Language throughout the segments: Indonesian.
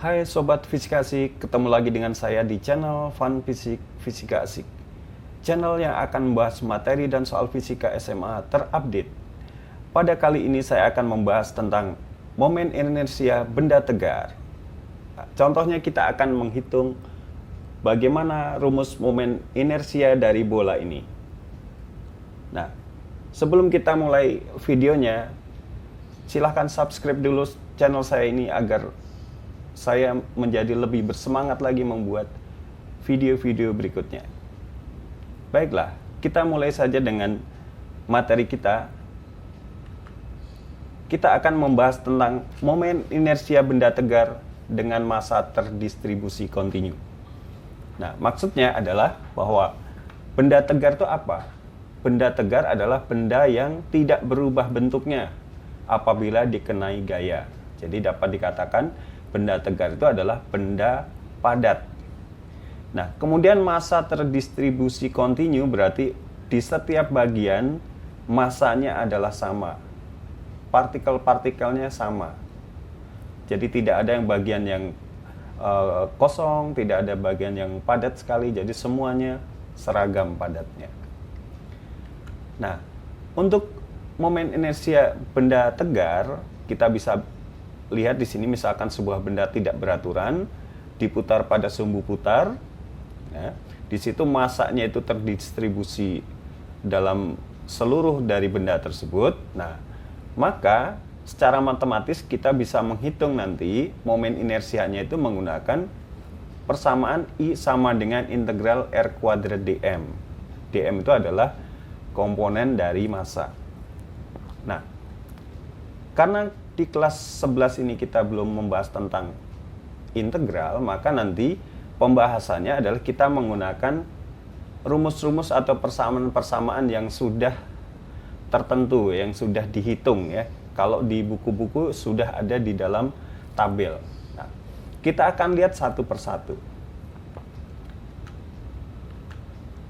Hai Sobat Fisika Asik, ketemu lagi dengan saya di channel Fun Fisika Asik. Channel yang akan membahas materi dan soal fisika SMA terupdate. Pada kali ini saya akan membahas tentang momen inersia benda tegar. Contohnya kita akan menghitung bagaimana rumus momen inersia dari bola ini. Nah, sebelum kita mulai videonya, silahkan subscribe dulu channel saya ini agar saya menjadi lebih bersemangat lagi membuat video-video berikutnya. Baiklah, kita mulai saja dengan materi kita. Kita akan membahas tentang momen inersia benda tegar dengan massa terdistribusi kontinu. Nah, maksudnya adalah bahwa benda tegar itu apa? Benda tegar adalah benda yang tidak berubah bentuknya apabila dikenai gaya. Jadi dapat dikatakan benda tegar itu adalah benda padat. Nah, kemudian massa terdistribusi kontinu berarti di setiap bagian massanya adalah sama. Partikel-partikelnya sama. Jadi tidak ada yang bagian yang kosong, tidak ada bagian yang padat sekali. Jadi semuanya seragam padatnya. Nah, untuk momen inersia benda tegar, kita bisa lihat di sini misalkan sebuah benda tidak beraturan diputar pada sumbu putar, ya, di situ massanya itu terdistribusi dalam seluruh dari benda tersebut. Nah, maka secara matematis kita bisa menghitung nanti momen inersianya itu menggunakan persamaan I sama dengan integral R kuadrat dm. Dm itu adalah komponen dari massa. Nah, karena di kelas 11 ini kita belum membahas tentang integral, maka nanti pembahasannya adalah kita menggunakan rumus-rumus atau persamaan-persamaan yang sudah tertentu, yang sudah dihitung ya. Kalau di buku-buku sudah ada di dalam tabel. Nah, kita akan lihat satu persatu.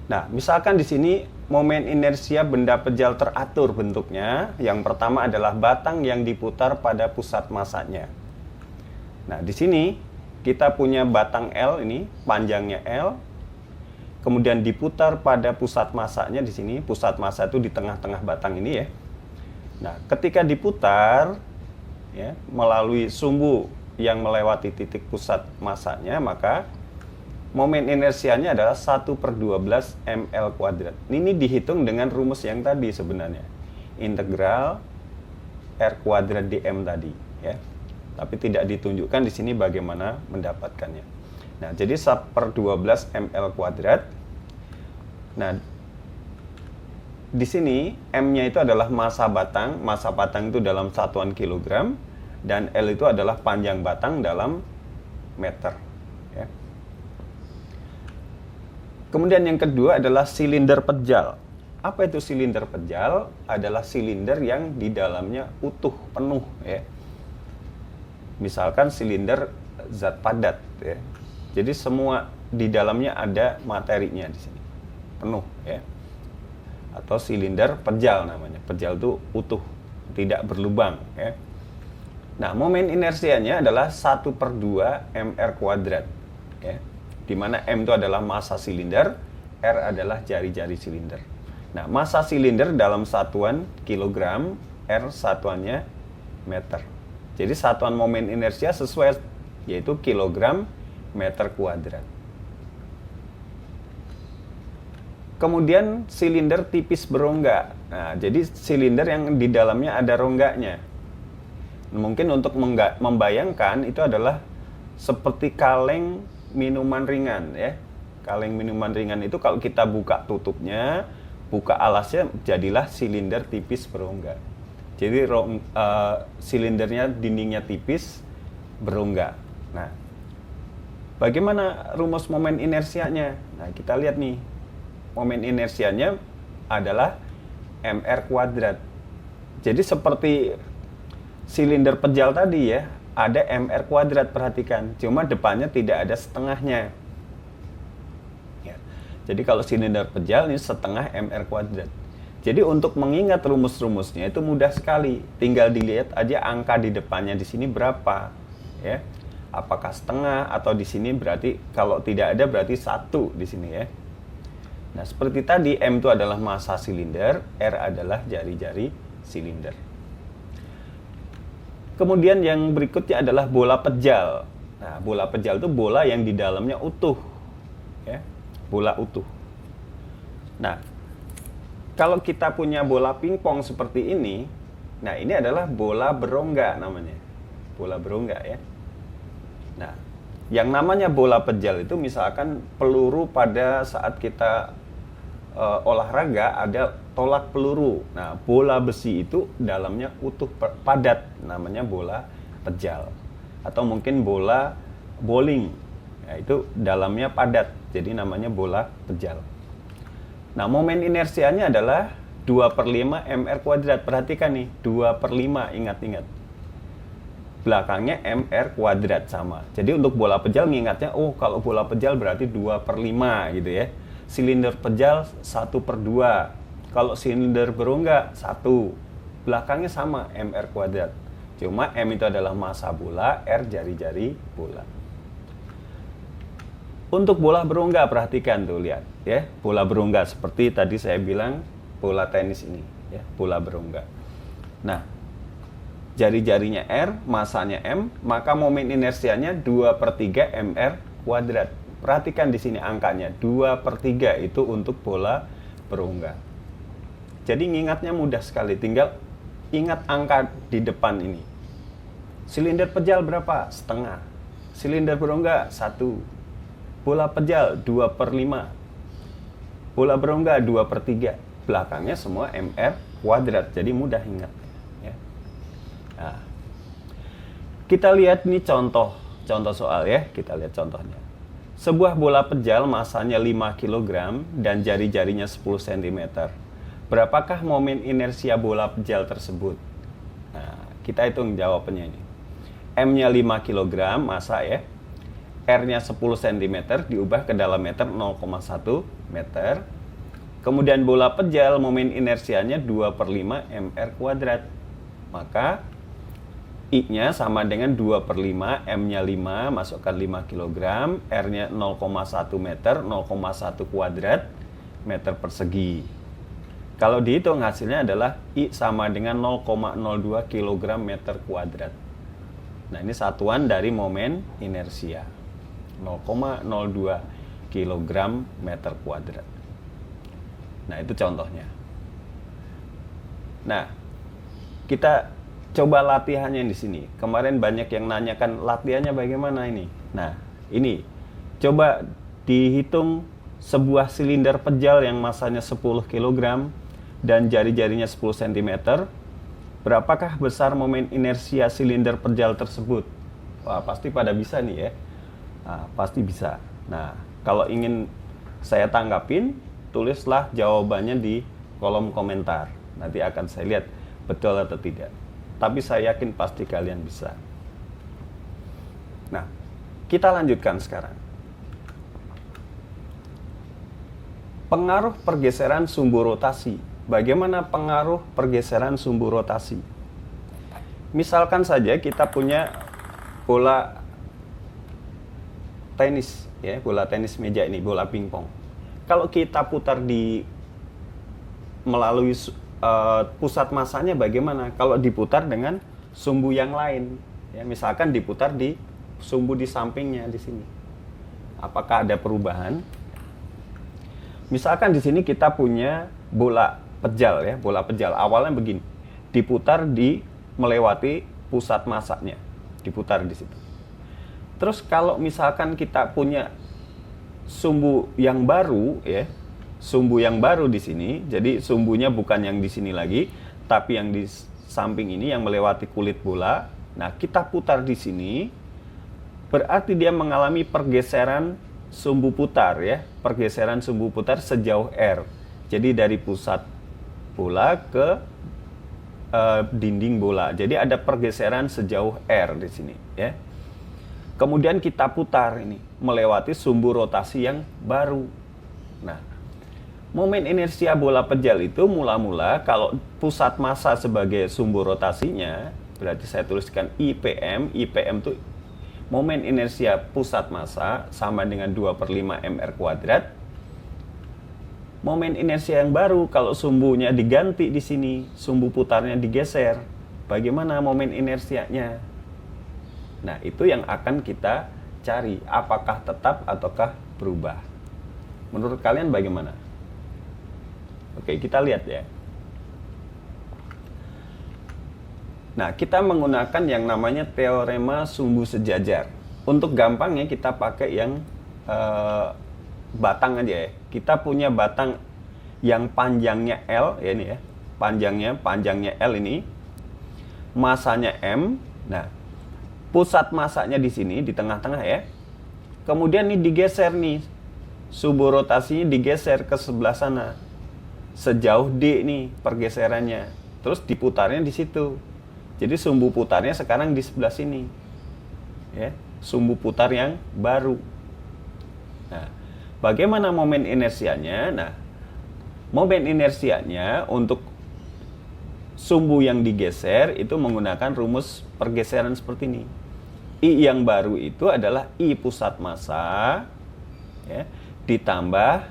Nah, misalkan di sini momen inersia benda pejal teratur bentuknya. Yang pertama adalah batang yang diputar pada pusat massanya. Nah, di sini kita punya batang L ini, panjangnya L. Kemudian diputar pada pusat massanya di sini. Pusat massa itu di tengah-tengah batang ini ya. Nah, ketika diputar ya, melalui sumbu yang melewati titik pusat massanya, maka momen inersianya adalah 1/12 ml kuadrat. Ini dihitung dengan rumus yang tadi sebenarnya. Integral R kuadrat dm tadi. Ya. Tapi tidak ditunjukkan di sini bagaimana mendapatkannya. Nah, jadi 1/12 ml kuadrat. Nah, di sini M-nya itu adalah massa batang. Massa batang itu dalam satuan kilogram. Dan L itu adalah panjang batang dalam meter. Ya. Kemudian yang kedua adalah silinder pejal. Apa itu silinder pejal? Adalah silinder yang di dalamnya utuh, penuh ya. Misalkan silinder zat padat ya. Jadi semua di dalamnya ada materinya di sini. Penuh ya. Atau silinder pejal namanya. Pejal itu utuh, tidak berlubang ya. Nah, momen inersianya adalah 1/2 mr kuadrat ya. Di mana M itu adalah massa silinder, R adalah jari-jari silinder. Nah, massa silinder dalam satuan kilogram, R satuannya meter. Jadi satuan momen inersia sesuai, yaitu kilogram meter kuadrat. Kemudian silinder tipis berongga. Nah, jadi silinder yang di dalamnya ada rongganya. Mungkin untuk membayangkan itu adalah seperti kaleng minuman ringan ya. Kaleng minuman ringan itu kalau kita buka tutupnya, buka alasnya, jadilah silinder tipis berongga. Jadi silindernya dindingnya tipis berongga. Nah, bagaimana rumus momen inersianya? Nah, kita lihat nih. Momen inersianya adalah mr kuadrat. Jadi seperti silinder pejal tadi ya, ada mr kuadrat, perhatikan. Cuma depannya tidak ada setengahnya. Ya. Jadi kalau silinder pejal ini setengah mr kuadrat. Jadi untuk mengingat rumus-rumusnya itu mudah sekali. Tinggal dilihat aja angka di depannya di sini berapa. Ya. apakah setengah atau di sini berarti kalau tidak ada berarti 1 di sini ya. Nah, seperti tadi M itu adalah massa silinder, R adalah jari-jari silinder. Kemudian yang berikutnya adalah bola pejal. Nah, bola pejal itu bola yang di dalamnya utuh ya, bola utuh. Nah, kalau kita punya bola pingpong seperti ini, nah ini adalah bola berongga namanya. Bola berongga ya. Nah, yang namanya bola pejal itu misalkan peluru pada saat kita olahraga ada tolak peluru. Nah, bola besi itu dalamnya utuh padat, namanya bola pejal. Atau mungkin bola bowling, nah, itu dalamnya padat, jadi namanya bola pejal. Nah, momen inersianya adalah 2/5 mr². Perhatikan nih, 2/5, ingat-ingat. Belakangnya mr² sama. Jadi untuk bola pejal mengingatnya, oh kalau bola pejal berarti 2/5 gitu ya. Silinder pejal 1/2. Kalau silinder berongga 1. Belakangnya sama, mr². Cuma M itu adalah massa bola, R jari-jari bola. Untuk bola berongga, perhatikan tuh, lihat ya. Bola berongga seperti tadi saya bilang bola tenis ini ya, bola berongga. Nah, jari-jarinya R, massanya M, maka momen inersianya 2/3 mr². Perhatikan di sini angkanya, 2/3 itu untuk bola berongga. Jadi ngingatnya mudah sekali, tinggal ingat angka di depan ini. Silinder pejal berapa? Setengah. Silinder berongga 1. Bola pejal 2/5. Bola berongga 2/3. Belakangnya semua mr², jadi mudah ingat ya. Nah, kita lihat nih contoh soal ya, kita lihat contohnya. Sebuah bola pejal massanya 5 kg dan jari-jarinya 10 cm. Berapakah momen inersia bola pejal tersebut? Nah, kita hitung jawabannya ini. M-nya 5 kg massa ya. R-nya 10 cm diubah ke dalam meter 0,1 meter. Kemudian bola pejal momen inersianya 2/5 mr². Maka I-nya sama dengan 2/5, M-nya 5, masukkan 5 kg, R-nya 0,1 meter, 0,1 kuadrat meter persegi. Kalau dihitung hasilnya adalah I sama dengan 0,02 kg meter kuadrat. Nah, ini satuan dari momen inersia. 0,02 kg meter kuadrat. Nah, itu contohnya. Nah, kita coba latihannya di sini. Kemarin banyak yang nanyakan latihannya bagaimana ini. Nah, ini coba dihitung sebuah silinder pejal yang massanya 10 kg dan jari-jarinya 10 cm. Berapakah besar momen inersia silinder pejal tersebut? Wah, pasti pada bisa nih ya. Nah, pasti bisa. Nah, kalau ingin saya tanggapin, tulislah jawabannya di kolom komentar. Nanti akan saya lihat betul atau tidak. Tapi saya yakin pasti kalian bisa. Nah, kita lanjutkan sekarang. Pengaruh pergeseran sumbu rotasi. Bagaimana pengaruh pergeseran sumbu rotasi? Misalkan saja kita punya bola tenis, ya, bola tenis meja ini, bola pingpong. Kalau kita putar melalui pusat massanya bagaimana? Kalau diputar dengan sumbu yang lain, ya, misalkan diputar di sumbu di sampingnya di sini, apakah ada perubahan? Misalkan di sini kita punya bola pejal, ya, bola pejal. Awalnya begini, diputar melewati pusat massanya, diputar di situ. Terus kalau misalkan kita punya sumbu yang baru, ya, sumbu yang baru di sini, jadi sumbunya bukan yang di sini lagi, tapi yang di samping ini yang melewati kulit bola. Nah, kita putar di sini, berarti dia mengalami pergeseran sumbu putar, ya, pergeseran sumbu putar sejauh R. Jadi dari pusat bola ke dinding bola. Jadi ada pergeseran sejauh R di sini, ya. Kemudian kita putar ini melewati sumbu rotasi yang baru. Nah, momen inersia bola pejal itu mula-mula kalau pusat massa sebagai sumbu rotasinya, berarti saya tuliskan IPM. IPM itu momen inersia pusat massa sama dengan 2/5 mr kuadrat. Momen inersia yang baru kalau sumbunya diganti di sini, sumbu putarnya digeser, bagaimana momen inersianya? Nah, itu yang akan kita cari, apakah tetap ataukah berubah. Menurut kalian bagaimana? Oke, kita lihat ya. Nah, kita menggunakan yang namanya teorema sumbu sejajar. Untuk gampangnya kita pakai yang batang aja ya. Kita punya batang yang panjangnya L ya ini ya. Panjangnya L ini. Masanya M. Nah, pusat masanya di sini di tengah-tengah ya. Kemudian ini digeser nih. Sumbu rotasinya digeser ke sebelah sana. Sejauh D nih pergeserannya. Terus diputarnya di situ. Jadi sumbu putarnya sekarang di sebelah sini. Ya, sumbu putar yang baru. Nah, bagaimana momen inersianya? Nah, momen inersianya untuk sumbu yang digeser itu menggunakan rumus pergeseran seperti ini. I yang baru itu adalah I pusat massa ya, ditambah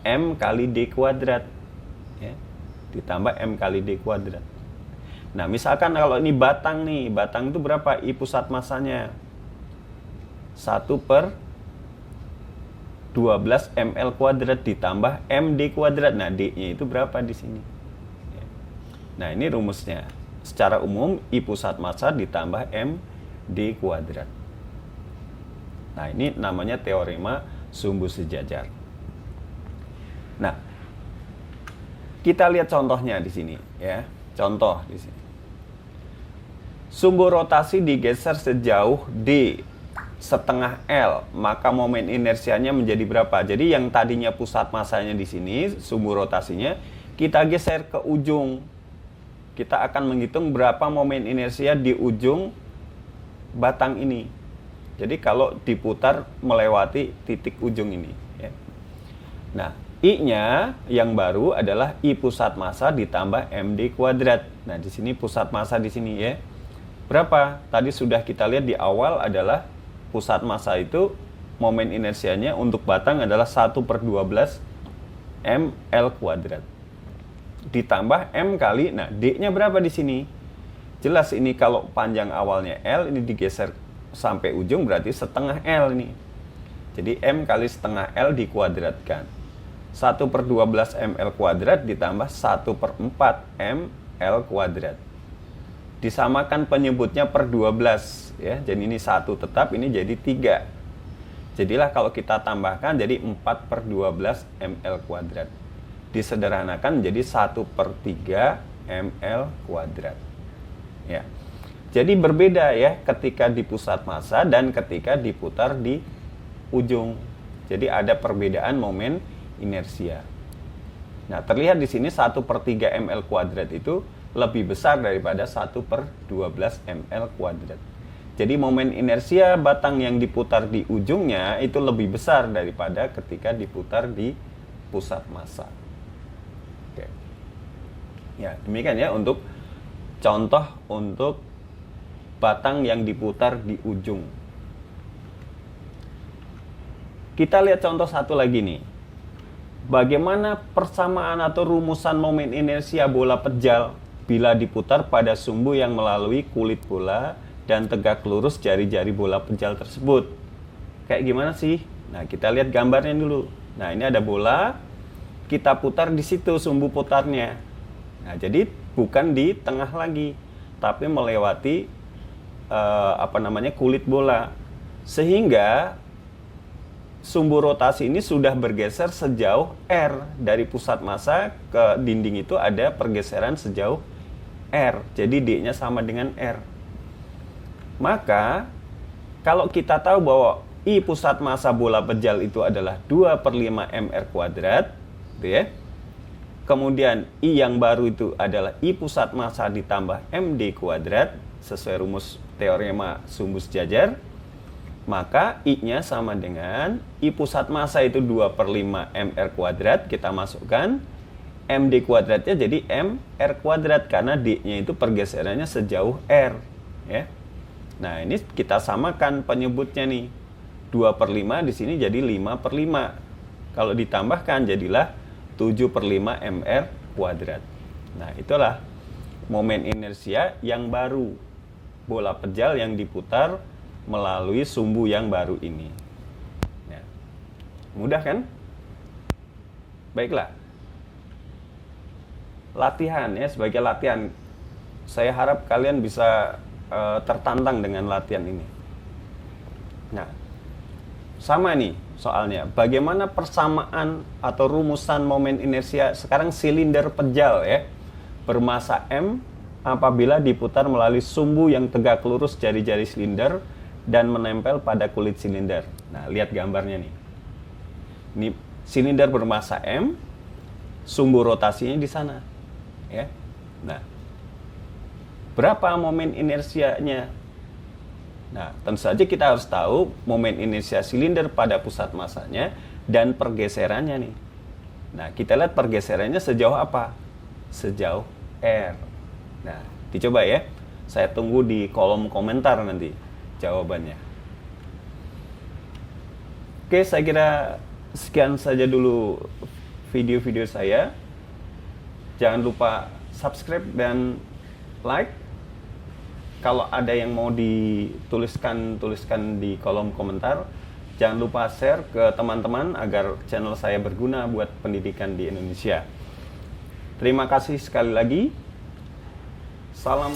M kali D kuadrat. Ya, ditambah M kali D kuadrat. Nah, misalkan kalau ini batang nih, batang itu berapa? I pusat massanya 1/12 ml kuadrat ditambah md kuadrat. Nah, d-nya itu berapa di sini? Nah, ini rumusnya. Secara umum I pusat massa ditambah md kuadrat. Nah, ini namanya teorema sumbu sejajar. Nah, kita lihat contohnya di sini ya. Contoh di sini. Sumbu rotasi digeser sejauh D setengah L, maka momen inersianya menjadi berapa? Jadi yang tadinya pusat massanya di sini, sumbu rotasinya, kita geser ke ujung. Kita akan menghitung berapa momen inersia di ujung batang ini. Jadi kalau diputar melewati titik ujung ini. Ya. Nah, I-nya yang baru adalah I pusat massa ditambah MD kuadrat. Nah, di sini pusat massa di sini ya. Berapa? Tadi sudah kita lihat di awal adalah pusat massa itu momen inersianya untuk batang adalah 1/12 ml kuadrat. Ditambah M kali, nah D-nya berapa di sini? Jelas ini kalau panjang awalnya L, ini digeser sampai ujung berarti setengah L ini. Jadi M kali setengah L dikuadratkan. 1/12 ml kuadrat ditambah 1/4 ml kuadrat. Disamakan penyebutnya per 12 ya. Jadi ini 1 tetap, ini jadi 3. Jadilah kalau kita tambahkan jadi 4/12 ml kuadrat. Disederhanakan menjadi 1/3 ml kuadrat. Ya. Jadi berbeda ya ketika di pusat massa dan ketika diputar di ujung. Jadi ada perbedaan momen inersia. Nah, terlihat di sini 1/3 ml kuadrat itu lebih besar daripada 1/12 ml kuadrat. Jadi momen inersia batang yang diputar di ujungnya itu lebih besar daripada ketika diputar di pusat massa. Oke. Ya, demikian ya untuk contoh untuk batang yang diputar di ujung. Kita lihat contoh satu lagi nih. Bagaimana persamaan atau rumusan momen inersia bola pejal bila diputar pada sumbu yang melalui kulit bola dan tegak lurus jari-jari bola pejal tersebut? Kayak gimana sih? Nah, kita lihat gambarnya dulu. Nah, ini ada bola, kita putar di situ sumbu putarnya. Nah, jadi bukan di tengah lagi, tapi melewati kulit bola. Sehingga sumbu rotasi ini sudah bergeser sejauh R. Dari pusat massa ke dinding itu ada pergeseran sejauh R. Jadi D-nya sama dengan R. Maka kalau kita tahu bahwa I pusat massa bola pejal itu adalah 2/5 mr kuadrat, gitu ya. Kemudian I yang baru itu adalah I pusat massa ditambah MD kuadrat sesuai rumus teorema sumbu sejajar. Maka I-nya sama dengan I pusat massa itu 2/5 mr kuadrat, kita masukkan MD kuadratnya jadi mr kuadrat karena D-nya itu pergeserannya sejauh R ya. Nah, ini kita samakan penyebutnya nih. 2/5 di sini jadi 5/5. Kalau ditambahkan jadilah 7/5 mr kuadrat. Nah, itulah momen inersia yang baru. Bola pejal yang diputar melalui sumbu yang baru ini. Nah, mudah kan? Baiklah. Latihan ya, sebagai latihan. Saya harap kalian bisa tertantang dengan latihan ini. Nah, sama nih soalnya. Bagaimana persamaan atau rumusan momen inersia sekarang silinder pejal ya, bermasa M apabila diputar melalui sumbu yang tegak lurus jari-jari silinder dan menempel pada kulit silinder. Nah, lihat gambarnya nih. Ini silinder bermasa M, sumbu rotasinya di sana. Ya. Nah, berapa momen inersianya? Nah, tentu saja kita harus tahu momen inersia silinder pada pusat masanya dan pergeserannya nih. Nah, kita lihat pergeserannya sejauh apa? Sejauh R. Nah, dicoba ya. Saya tunggu di kolom komentar nanti jawabannya. Oke, saya kira sekian saja dulu video-video saya. Jangan lupa subscribe dan like. Kalau ada yang mau tuliskan di kolom komentar. Jangan lupa share ke teman-teman agar channel saya berguna buat pendidikan di Indonesia. Terima kasih sekali lagi. Salam.